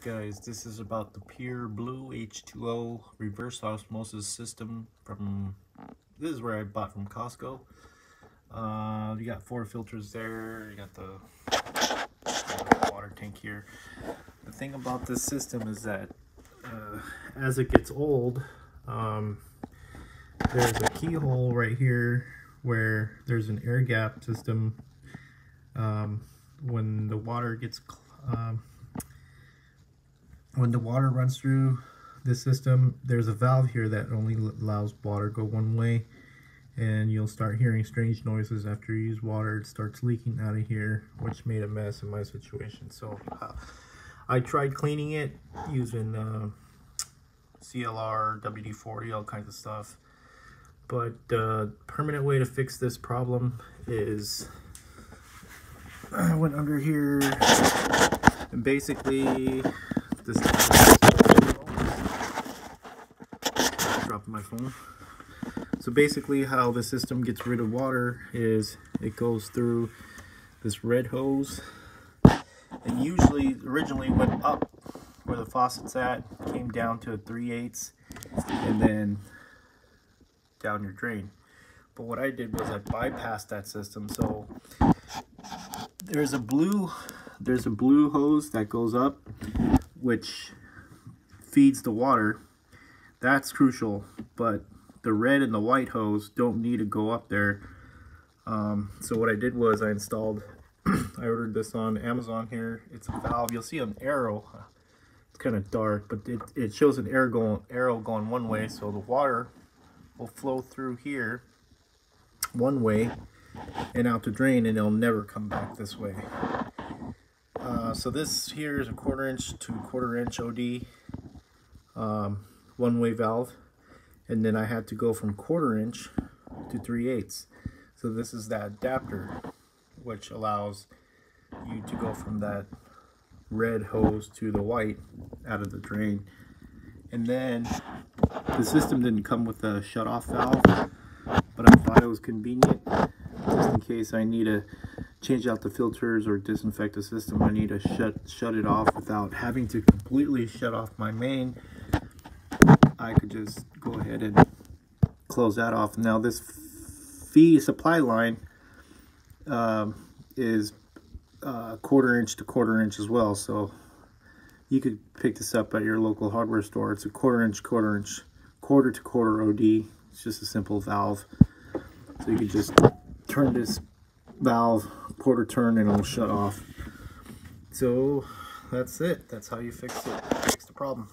Guys, this is about the PureBlueH20 reverse osmosis system from, this is where I bought from Costco. You got 4 filters there, you got the water tank here. The thing about this system is that as it gets old, there's a keyhole right here where there's an air gap system. When the water gets when the water runs through the system, there's a valve here that only allows water to go one way, and you'll start hearing strange noises after you use water. It starts leaking out of here, which made a mess in my situation. So I tried cleaning it using CLR, WD-40, all kinds of stuff, but the permanent way to fix this problem is I went under here and basically this dropping my phone. So basically how the system gets rid of water is it goes through this red hose, and usually originally went up where the faucet's at, came down to a 3/8 and then down your drain. But what I did was I bypassed that system. So there's a blue hose that goes up, which feeds the water. That's crucial, but the red and the white hose don't need to go up there. So what I did was I installed I ordered this on Amazon here. It's a valve. You'll see an arrow. It's kind of dark, but it shows an arrow going one way, so the water will flow through here one way and out the drain, and it'll never come back this way. So this here is a 1/4 inch to 1/4 inch OD one-way valve, and then I had to go from 1/4 inch to 3/8. So this is that adapter which allows you to go from that red hose to the white out of the drain. And then the system didn't come with a shut-off valve, but I thought it was convenient just in case I need to change out the filters or disinfect the system. I need to shut it off without having to completely shut off my main. I could just go ahead and close that off. Now this feed supply line is 1/4 inch to 1/4 inch as well, so you could pick this up at your local hardware store. It's a 1/4 inch, 1/4 inch, 1/4 to 1/4 OD. It's just a simple valve, so you could just turn this valve 1/4 turn and it'll shut off. So that's it. That's how you fix the problem.